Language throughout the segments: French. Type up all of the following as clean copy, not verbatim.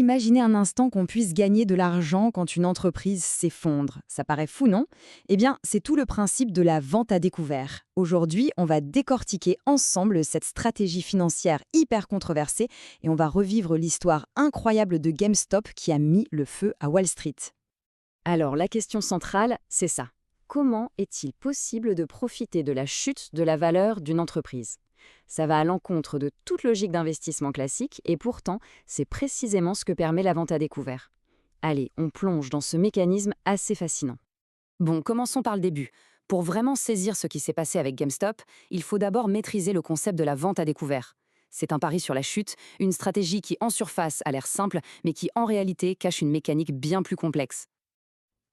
Imaginez un instant qu'on puisse gagner de l'argent quand une entreprise s'effondre. Ça paraît fou, non? Eh bien, c'est tout le principe de la vente à découvert. Aujourd'hui, on va décortiquer ensemble cette stratégie financière hyper controversée et on va revivre l'histoire incroyable de GameStop qui a mis le feu à Wall Street. Alors, la question centrale, c'est ça. Comment est-il possible de profiter de la chute de la valeur d'une entreprise? Ça va à l'encontre de toute logique d'investissement classique et pourtant, c'est précisément ce que permet la vente à découvert. Allez, on plonge dans ce mécanisme assez fascinant. Bon, commençons par le début. Pour vraiment saisir ce qui s'est passé avec GameStop, il faut d'abord maîtriser le concept de la vente à découvert. C'est un pari sur la chute, une stratégie qui en surface a l'air simple, mais qui en réalité cache une mécanique bien plus complexe.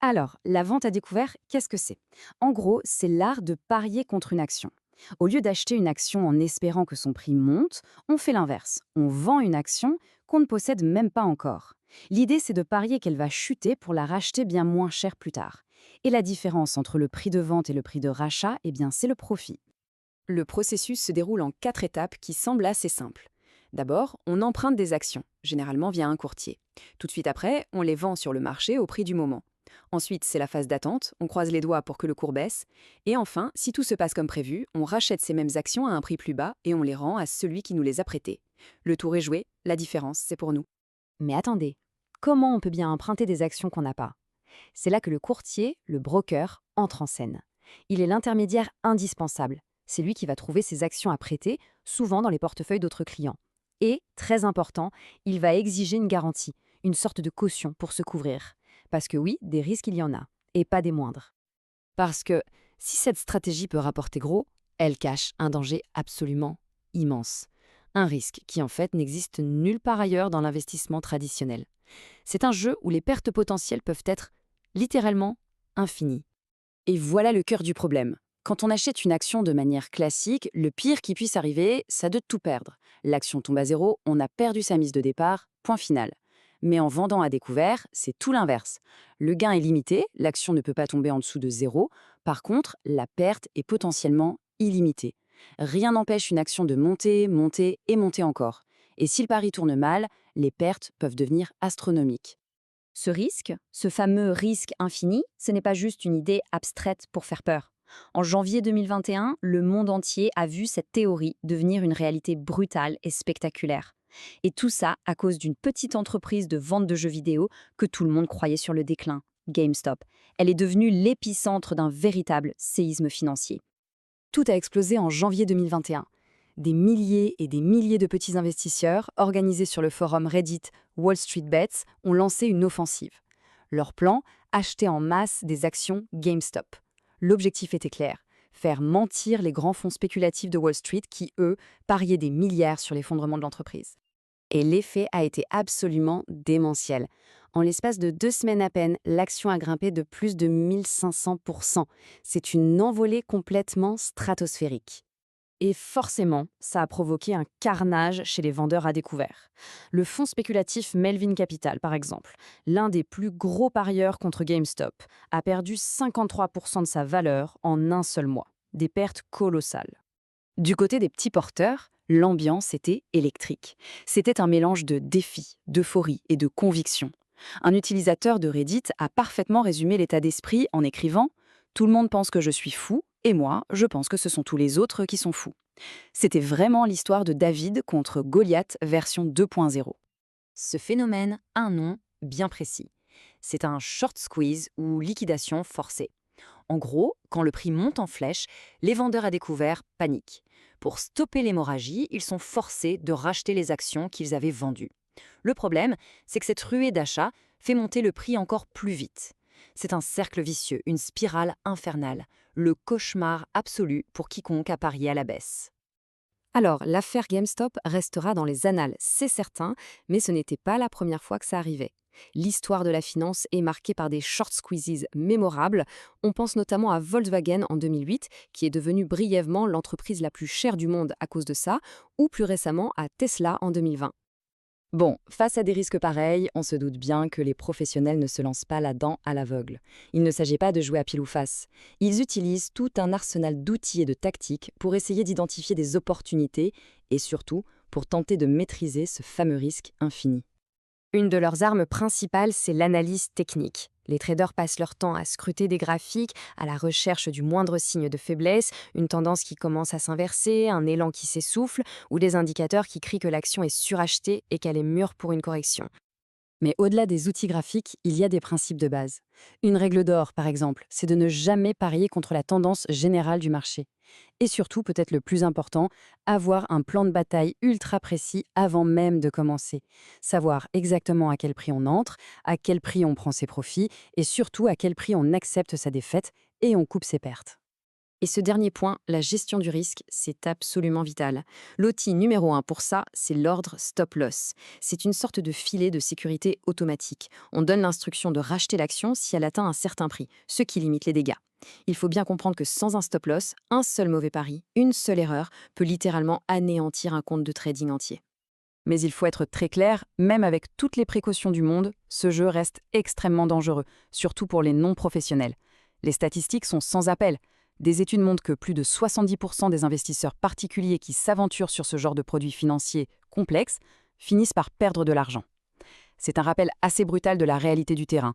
Alors, la vente à découvert, qu'est-ce que c'est? En gros, c'est l'art de parier contre une action. Au lieu d'acheter une action en espérant que son prix monte, on fait l'inverse. On vend une action qu'on ne possède même pas encore. L'idée, c'est de parier qu'elle va chuter pour la racheter bien moins cher plus tard. Et la différence entre le prix de vente et le prix de rachat, eh bien, c'est le profit. Le processus se déroule en 4 étapes qui semblent assez simples. D'abord, on emprunte des actions, généralement via un courtier. Tout de suite après, on les vend sur le marché au prix du moment. Ensuite, c'est la phase d'attente, on croise les doigts pour que le cours baisse. Et enfin, si tout se passe comme prévu, on rachète ces mêmes actions à un prix plus bas et on les rend à celui qui nous les a prêtées. Le tour est joué, la différence, c'est pour nous. Mais attendez, comment on peut bien emprunter des actions qu'on n'a pas? C'est là que le courtier, le broker, entre en scène. Il est l'intermédiaire indispensable. C'est lui qui va trouver ces actions à prêter, souvent dans les portefeuilles d'autres clients. Et, très important, il va exiger une garantie, une sorte de caution pour se couvrir. Parce que oui, des risques il y en a, et pas des moindres. Parce que si cette stratégie peut rapporter gros, elle cache un danger absolument immense. Un risque qui en fait n'existe nulle part ailleurs dans l'investissement traditionnel. C'est un jeu où les pertes potentielles peuvent être littéralement infinies. Et voilà le cœur du problème. Quand on achète une action de manière classique, le pire qui puisse arriver, c'est de tout perdre. L'action tombe à zéro, on a perdu sa mise de départ, point final. Mais en vendant à découvert, c'est tout l'inverse. Le gain est limité, l'action ne peut pas tomber en dessous de zéro. Par contre, la perte est potentiellement illimitée. Rien n'empêche une action de monter, monter et monter encore. Et si le pari tourne mal, les pertes peuvent devenir astronomiques. Ce risque, ce fameux risque infini, ce n'est pas juste une idée abstraite pour faire peur. En janvier 2021, le monde entier a vu cette théorie devenir une réalité brutale et spectaculaire. Et tout ça à cause d'une petite entreprise de vente de jeux vidéo que tout le monde croyait sur le déclin, GameStop. Elle est devenue l'épicentre d'un véritable séisme financier. Tout a explosé en janvier 2021. Des milliers et des milliers de petits investisseurs, organisés sur le forum Reddit Wall Street Bets, ont lancé une offensive. Leur plan, acheter en masse des actions GameStop. L'objectif était clair, faire mentir les grands fonds spéculatifs de Wall Street qui, eux, pariaient des milliards sur l'effondrement de l'entreprise. Et l'effet a été absolument démentiel. En l'espace de 2 semaines à peine, l'action a grimpé de plus de 1500%. C'est une envolée complètement stratosphérique. Et forcément, ça a provoqué un carnage chez les vendeurs à découvert. Le fonds spéculatif Melvin Capital, par exemple, l'un des plus gros parieurs contre GameStop, a perdu 53% de sa valeur en un seul mois. Des pertes colossales. Du côté des petits porteurs, l'ambiance était électrique. C'était un mélange de défi, d'euphorie et de conviction. Un utilisateur de Reddit a parfaitement résumé l'état d'esprit en écrivant « Tout le monde pense que je suis fou, et moi, je pense que ce sont tous les autres qui sont fous ». C'était vraiment l'histoire de David contre Goliath version 2.0. Ce phénomène a un nom bien précis. C'est un short squeeze ou liquidation forcée. En gros, quand le prix monte en flèche, les vendeurs à découvert paniquent. Pour stopper l'hémorragie, ils sont forcés de racheter les actions qu'ils avaient vendues. Le problème, c'est que cette ruée d'achat fait monter le prix encore plus vite. C'est un cercle vicieux, une spirale infernale, le cauchemar absolu pour quiconque a parié à la baisse. Alors, l'affaire GameStop restera dans les annales, c'est certain, mais ce n'était pas la première fois que ça arrivait. L'histoire de la finance est marquée par des short squeezes mémorables. On pense notamment à Volkswagen en 2008, qui est devenue brièvement l'entreprise la plus chère du monde à cause de ça, ou plus récemment à Tesla en 2020. Bon, face à des risques pareils, on se doute bien que les professionnels ne se lancent pas là-dedans à l'aveugle. Il ne s'agit pas de jouer à pile ou face. Ils utilisent tout un arsenal d'outils et de tactiques pour essayer d'identifier des opportunités et surtout pour tenter de maîtriser ce fameux risque infini. Une de leurs armes principales, c'est l'analyse technique. Les traders passent leur temps à scruter des graphiques, à la recherche du moindre signe de faiblesse, une tendance qui commence à s'inverser, un élan qui s'essouffle, ou des indicateurs qui crient que l'action est surachetée et qu'elle est mûre pour une correction. Mais au-delà des outils graphiques, il y a des principes de base. Une règle d'or, par exemple, c'est de ne jamais parier contre la tendance générale du marché. Et surtout, peut-être le plus important, avoir un plan de bataille ultra précis avant même de commencer. Savoir exactement à quel prix on entre, à quel prix on prend ses profits, et surtout à quel prix on accepte sa défaite et on coupe ses pertes. Et ce dernier point, la gestion du risque, c'est absolument vital. L'outil numéro un pour ça, c'est l'ordre stop loss. C'est une sorte de filet de sécurité automatique. On donne l'instruction de racheter l'action si elle atteint un certain prix, ce qui limite les dégâts. Il faut bien comprendre que sans un stop loss, un seul mauvais pari, une seule erreur, peut littéralement anéantir un compte de trading entier. Mais il faut être très clair, même avec toutes les précautions du monde, ce jeu reste extrêmement dangereux, surtout pour les non-professionnels. Les statistiques sont sans appel. Des études montrent que plus de 70% des investisseurs particuliers qui s'aventurent sur ce genre de produits financiers complexes finissent par perdre de l'argent. C'est un rappel assez brutal de la réalité du terrain.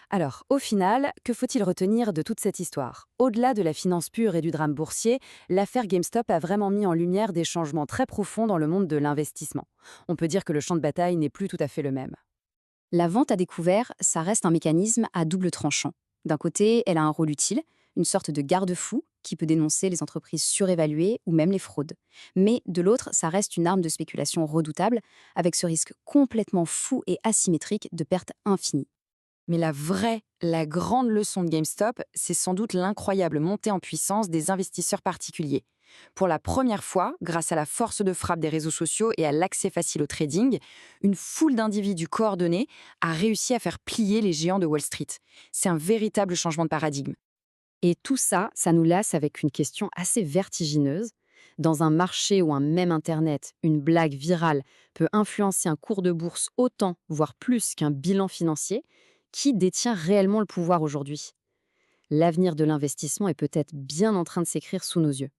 Alors, au final, que faut-il retenir de toute cette histoire? Au-delà de la finance pure et du drame boursier, l'affaire GameStop a vraiment mis en lumière des changements très profonds dans le monde de l'investissement. On peut dire que le champ de bataille n'est plus tout à fait le même. La vente à découvert, ça reste un mécanisme à double tranchant. D'un côté, elle a un rôle utile, une sorte de garde-fou qui peut dénoncer les entreprises surévaluées ou même les fraudes. Mais de l'autre, ça reste une arme de spéculation redoutable, avec ce risque complètement fou et asymétrique de perte infinie. Mais la grande leçon de GameStop, c'est sans doute l'incroyable montée en puissance des investisseurs particuliers. Pour la première fois, grâce à la force de frappe des réseaux sociaux et à l'accès facile au trading, une foule d'individus coordonnés a réussi à faire plier les géants de Wall Street. C'est un véritable changement de paradigme. Et tout ça, ça nous laisse avec une question assez vertigineuse. Dans un marché où un même Internet, une blague virale, peut influencer un cours de bourse autant, voire plus qu'un bilan financier, qui détient réellement le pouvoir aujourd'hui? L'avenir de l'investissement est peut-être bien en train de s'écrire sous nos yeux.